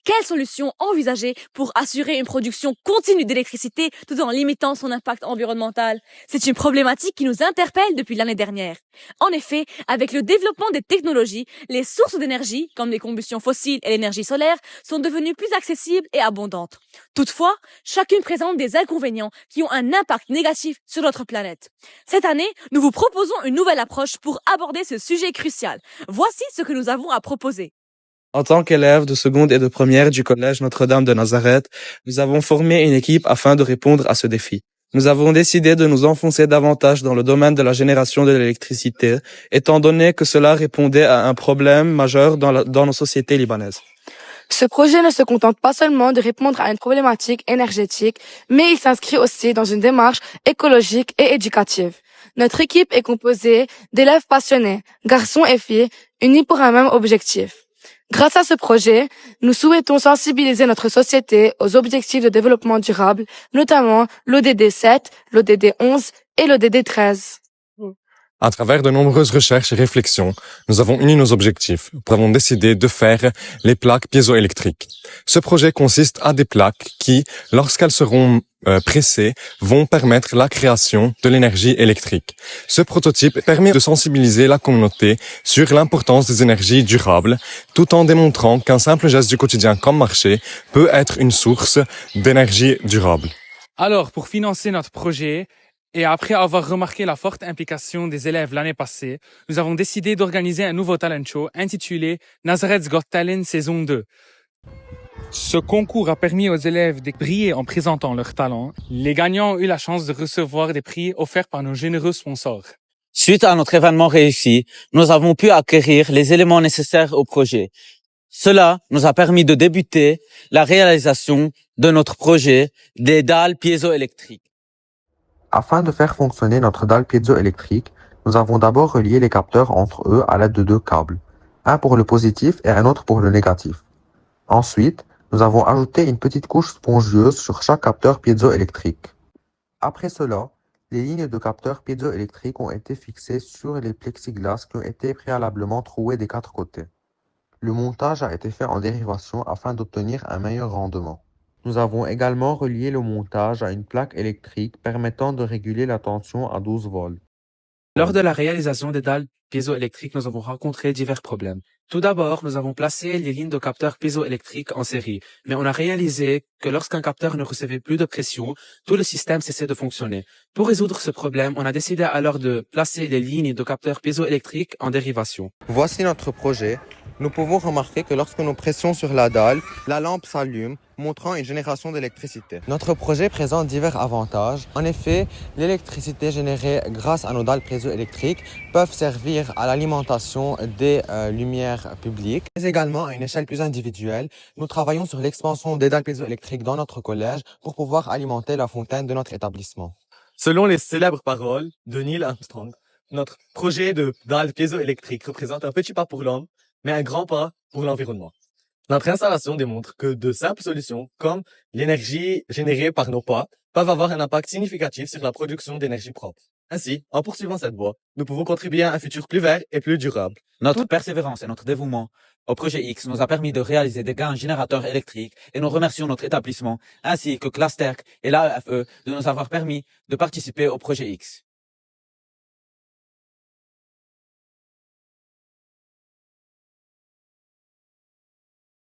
Quelles solutions envisager pour assurer une production continue d'électricité tout en limitant son impact environnemental? C'est une problématique qui nous interpelle depuis l'année dernière. En effet, avec le développement des technologies, les sources d'énergie, comme les combustions fossiles et l'énergie solaire, sont devenues plus accessibles et abondantes. Toutefois, chacune présente des inconvénients qui ont un impact négatif sur notre planète. Cette année, nous vous proposons une nouvelle approche pour aborder ce sujet crucial. Voici ce que nous avons à proposer. En tant qu'élèves de seconde et de première du collège Notre-Dame de Nazareth, nous avons formé une équipe afin de répondre à ce défi. Nous avons décidé de nous enfoncer davantage dans le domaine de la génération de l'électricité, étant donné que cela répondait à un problème majeur dans nos sociétés libanaises. Ce projet ne se contente pas seulement de répondre à une problématique énergétique, mais il s'inscrit aussi dans une démarche écologique et éducative. Notre équipe est composée d'élèves passionnés, garçons et filles, unis pour un même objectif. Grâce à ce projet, nous souhaitons sensibiliser notre société aux objectifs de développement durable, notamment l'ODD 7, l'ODD 11 et l'ODD 13. À travers de nombreuses recherches et réflexions, nous avons uni nos objectifs. Nous avons décidé de faire les plaques piézoélectriques. Ce projet consiste à des plaques qui, lorsqu'elles seront pressées, vont permettre la création de l'énergie électrique. Ce prototype permet de sensibiliser la communauté sur l'importance des énergies durables, tout en démontrant qu'un simple geste du quotidien comme marcher peut être une source d'énergie durable. Alors, pour financer notre projet, et après avoir remarqué la forte implication des élèves l'année passée, nous avons décidé d'organiser un nouveau talent show intitulé Nazareth's Got Talent saison 2. Ce concours a permis aux élèves de briller en présentant leurs talents. Les gagnants ont eu la chance de recevoir des prix offerts par nos généreux sponsors. Suite à notre événement réussi, nous avons pu acquérir les éléments nécessaires au projet. Cela nous a permis de débuter la réalisation de notre projet des dalles piézoélectriques. Afin de faire fonctionner notre dalle piézoélectrique, nous avons d'abord relié les capteurs entre eux à l'aide de deux câbles, un pour le positif et un autre pour le négatif. Ensuite, nous avons ajouté une petite couche spongieuse sur chaque capteur piézoélectrique. Après cela, les lignes de capteurs piézoélectriques ont été fixées sur les plexiglas qui ont été préalablement troués des quatre côtés. Le montage a été fait en dérivation afin d'obtenir un meilleur rendement. Nous avons également relié le montage à une plaque électrique permettant de réguler la tension à 12 volts. Lors de la réalisation des dalles piézoélectriques, nous avons rencontré divers problèmes. Tout d'abord, nous avons placé les lignes de capteurs piézoélectriques en série, mais on a réalisé que lorsqu'un capteur ne recevait plus de pression, tout le système cessait de fonctionner. Pour résoudre ce problème, on a décidé alors de placer les lignes de capteurs piézoélectriques en dérivation. Voici notre projet. Nous pouvons remarquer que lorsque nous pressions sur la dalle, la lampe s'allume, montrant une génération d'électricité. Notre projet présente divers avantages. En effet, l'électricité générée grâce à nos dalles piézoélectriques peuvent servir à l'alimentation des lumières publiques, mais également à une échelle plus individuelle. Nous travaillons sur l'expansion des dalles piézoélectriques dans notre collège pour pouvoir alimenter la fontaine de notre établissement. Selon les célèbres paroles de Neil Armstrong, notre projet de dalle piézoélectrique représente un petit pas pour l'homme, mais un grand pas pour l'environnement. Notre installation démontre que de simples solutions, comme l'énergie générée par nos pas, peuvent avoir un impact significatif sur la production d'énergie propre. Ainsi, en poursuivant cette voie, nous pouvons contribuer à un futur plus vert et plus durable. Notre persévérance et notre dévouement au projet X nous a permis de réaliser des gains générateurs électriques et nous remercions notre établissement ainsi que Clasterk et l'AFE de nous avoir permis de participer au projet X.